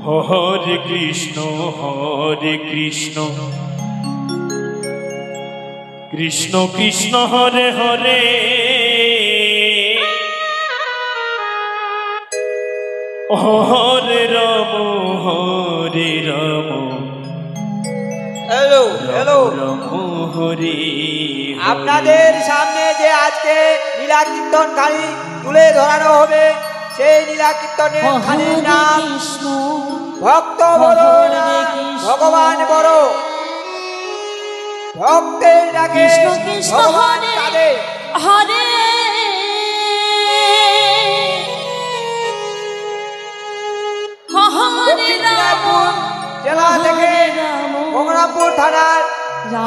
হরে Krishna Krishna Krishna Hare Hare Hare Ram hello hello Ram হরে আপনাদের সামনে যে আজকে লীলা কীর্তন খানি তুলে ধরানো হবে সেই লীলা কীর্তনের খানির নাম ভক্ত বড় না ভগবান বড়। ভক্তের ডাকে ভগবান কাঁদে। হরে দক্ষিণ দিনাজপুর জেলা থেকে গঙ্গারামপুর থানার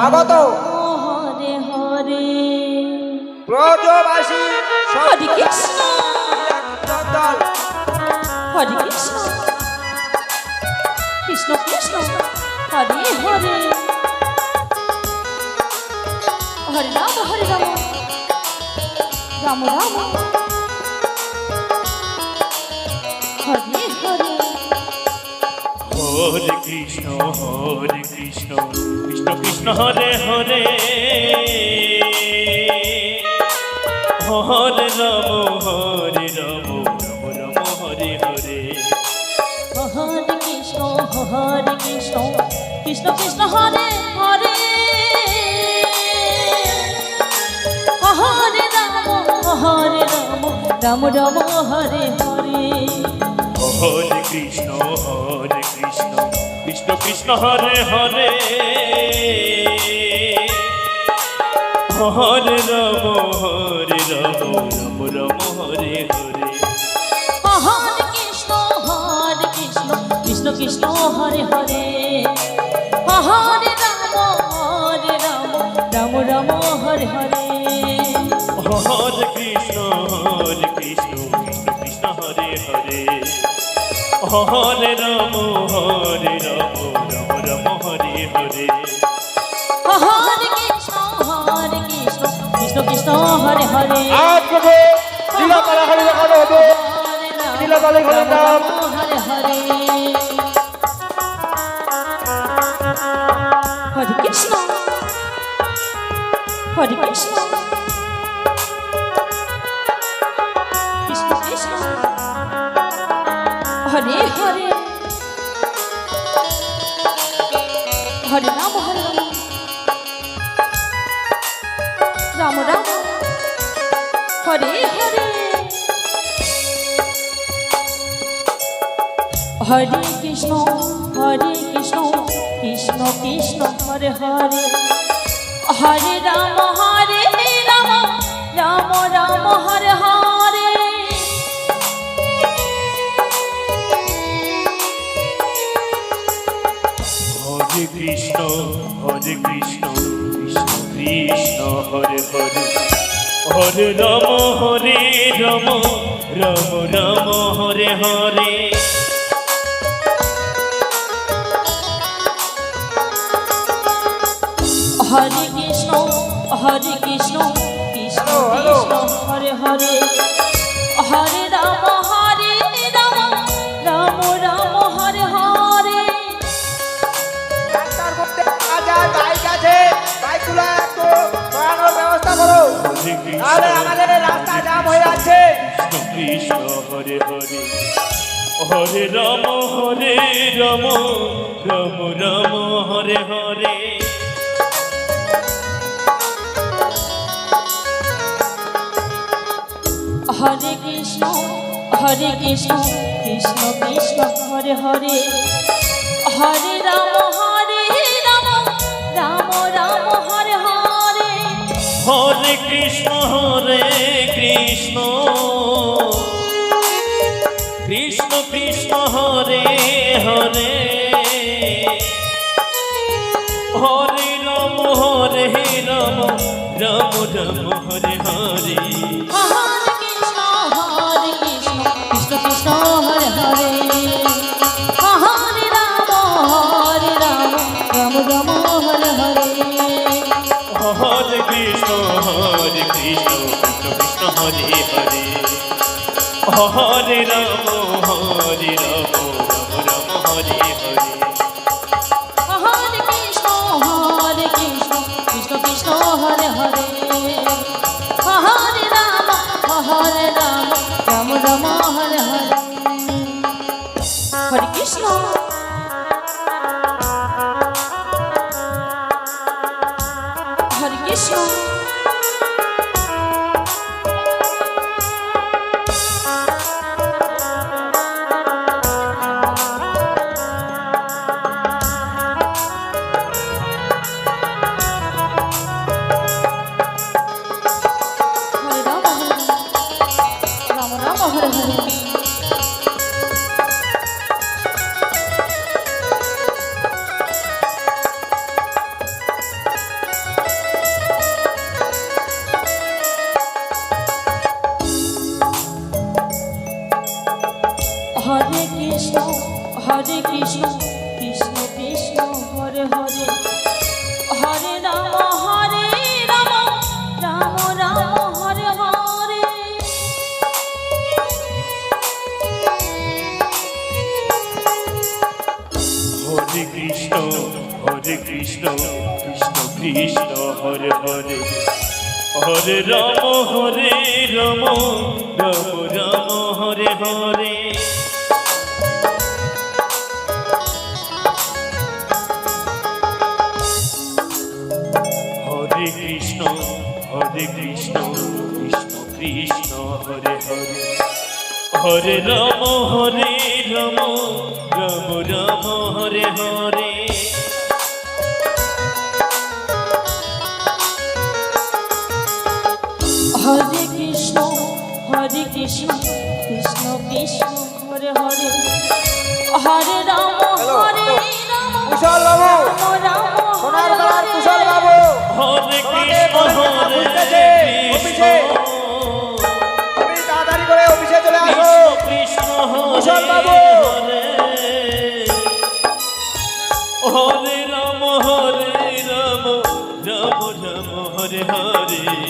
আগত হরে হরে ব্রজবাসী হরে কৃষ্ণ দল হরে কৃষ্ণ কৃষ্ণ কৃষ্ণ হরে হরে হরে রাম রাম রাম হরে হরে হরে কৃষ্ণ কৃষ্ণ কৃষ্ণ হরে হরে হরে রাম রাম রাম হরে হরে হরে কৃষ্ণ কৃষ্ণ কৃষ্ণ হরে হরে হরে রাম রাম রাম হরে হরে হরে কৃষ্ণ কৃষ্ণ কৃষ্ণ হরে হরে হরে রাম রাম রাম হরে হরে হরে কৃষ্ণ কৃষ্ণ কৃষ্ণ হরে হরে হরে রাম রাম রাম হরে হরে হরে কৃষ্ণ কৃষ্ণ কৃষ্ণ হরে হরে হরে রাম রাম রাম হরে হরে হরে কৃষ্ণ কৃষ্ণ কৃষ্ণ হরে হরে আজ থেকে লীলা পালাখানি দেখানো হবে। লীলা পালাখানির নাম হরে হরে হরে কৃষ্ণ কৃষ্ণ কৃষ্ণ হরে হরে হরে রাম রাম রাম হরে হরে হরে কৃষ্ণ কৃষ্ণ কৃষ্ণ হরে হরে হরে রাম রাম রাম হরে হরে হরে কৃষ্ণ কৃষ্ণ কৃষ্ণ হরে হরে হরে রাম রাম রাম হরে হরে হরে কৃষ্ণ কৃষ্ণ কৃষ্ণ হরে হরে হরে রাম রাম রাম হরে হরে রাস্তার মধ্যে হাজার বাইক আছে, বাইকগুলো একটু সরানোর ব্যবস্থা করো, নাহলে আমাদের এই রাস্তা জাম হয়ে যাচ্ছে। কৃষ্ণ হরে হরে হরে রাম রাম রাম হরে হরে হরে কৃষ্ণ কৃষ্ণ কৃষ্ণ হরে হরে হরে রাম রাম রাম হরে হরে হরে কৃষ্ণ কৃষ্ণ কৃষ্ণ হরে হরে হরে রাম রাম রাম হরে হরে হরে কৃষ্ণ কৃষ্ণ কৃষ্ণ হরে হরে হরে রাম রাম রাম হরে হরে হরে কৃষ্ণ কৃষ্ণ কৃষ্ণ হরে হরে হরে রাম রাম রাম কৃষ্ণ হরে কৃষ্ণ হরে রাম রাম হরে হরে হরে কৃষ্ণ কৃষ্ণ কৃষ্ণ হরে হরে হরে রাম রাম রাম হরে হরে হরে কৃষ্ণ কৃষ্ণ কৃষ্ণ হরে হরে হরে রাম রাম রাম হরে হরে হরে কৃষ্ণ কৃষ্ণ কৃষ্ণ হরে হরে হরে রাম রাম রাম হরে হরে হরে কৃষ্ণ কৃষ্ণ কৃষ্ণ হরে হরে হরে রাম রাম কুশল বাবু রাম সোনার গলার কুশল বাবু হরে তোমাকে কৃষ্ণ বড় হরে অফিসে তুমি তাড়াতাড়ি করে অফিসে চলে আসো কৃষ্ণ কুশল বাবু হরে হরে রাম রাম রাম হরে হরে